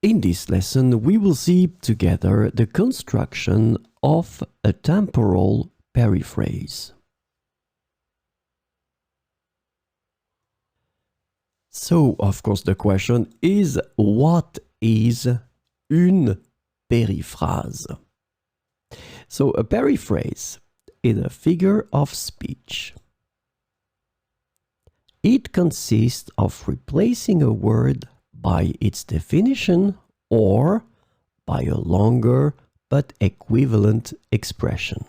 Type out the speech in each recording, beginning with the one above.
In this lesson, we will see together the construction of a temporal periphrase. So, of course, the question is, what is une periphrase? So, a periphrase is a figure of speech. It consists of replacing a word by its definition or by a longer but equivalent expression.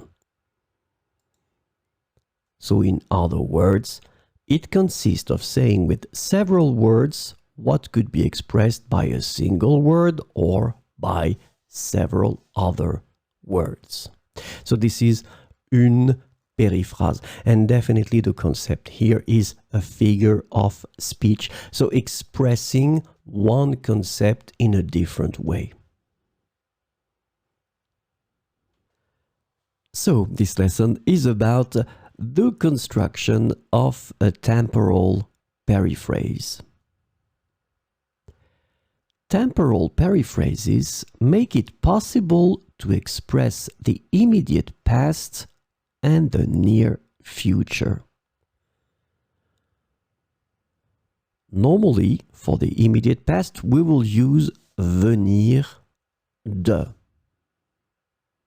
So in other words, it consists of saying with several words what could be expressed by a single word or by several other words. So this is une periphrase, and definitely the concept here is a figure of speech, so expressing one concept in a different way. So this lesson is about the construction of a temporal periphrase. Temporal periphrases make it possible to express the immediate past and the near future. Normally, for the immediate past, we will use venir de.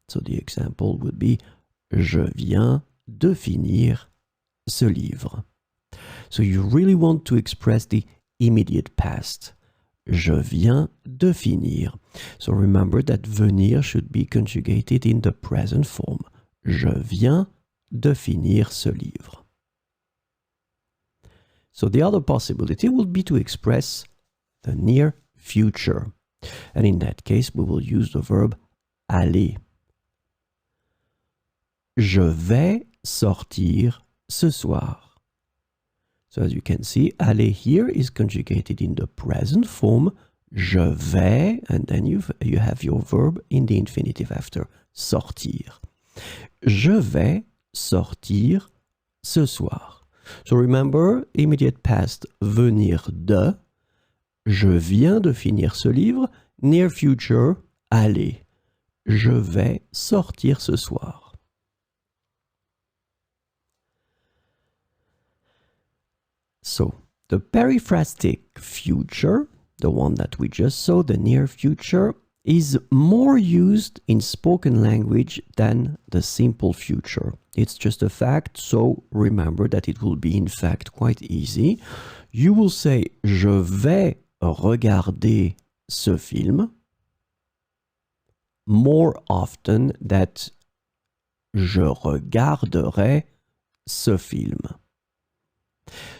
So the example would be Je viens de finir ce livre. So you really want to express the immediate past. Je viens de finir. So remember that venir should be conjugated in the present form. Je viens de finir ce livre. So the other possibility would be to express the near future. And in that case, we will use the verb aller. Je vais sortir ce soir. So as you can see, aller here is conjugated in the present form. Je vais, and then you have your verb in the infinitive after, sortir. Je vais sortir ce soir. So remember, immediate past, venir de. Je viens de finir ce livre. Near future, aller. Je vais sortir ce soir. So, the periphrastic future, the one that we just saw, the near future, is more used in spoken language than the simple future. It's just a fact, so remember that it will be in fact quite easy. You will say je vais regarder ce film more often than je regarderai ce film.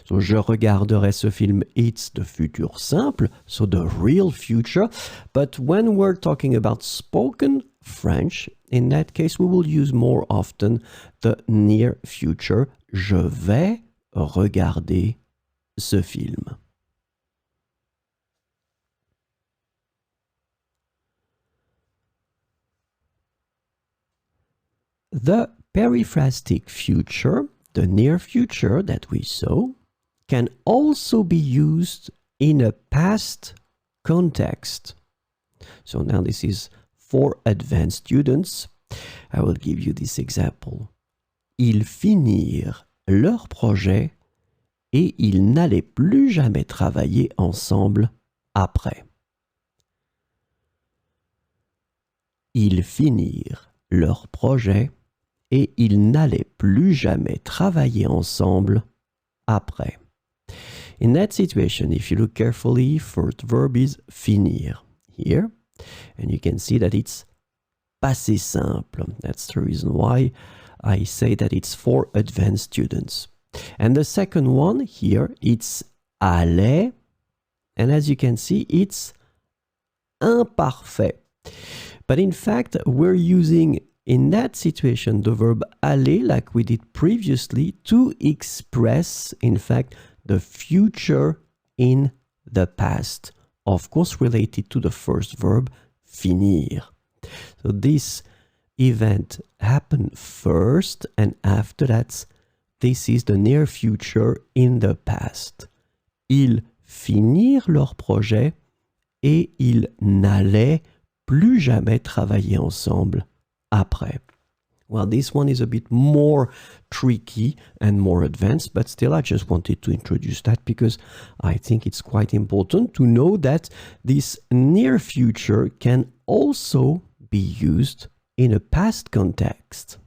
So, je regarderai ce film, it's the future simple, so the real future. But when we're talking about spoken French, in that case, we will use more often the near future. Je vais regarder ce film. The periphrastic future, the near future that we saw, can also be used in a past context. So now this is for advanced students. I will give you this example. Ils finirent leur projet et ils n'allaient plus jamais travailler ensemble après. Ils finirent leur projet et ils n'allaient plus jamais travailler ensemble après. In that situation, if you look carefully, first verb is finir here, and you can see that it's passé simple. That's the reason why I say that it's for advanced students. And the second one here, it's allait, and as you can see, it's imparfait. But in fact, we're using in that situation the verb aller, like we did previously, to express, in fact, the future in the past. Of course, related to the first verb, finir. So this event happened first, and after that, this is the near future in the past. Ils finirent leur projet et ils n'allaient plus jamais travailler ensemble après. Well, this one is a bit more tricky and more advanced, but still I just wanted to introduce that because I think it's quite important to know that this near future can also be used in a past context.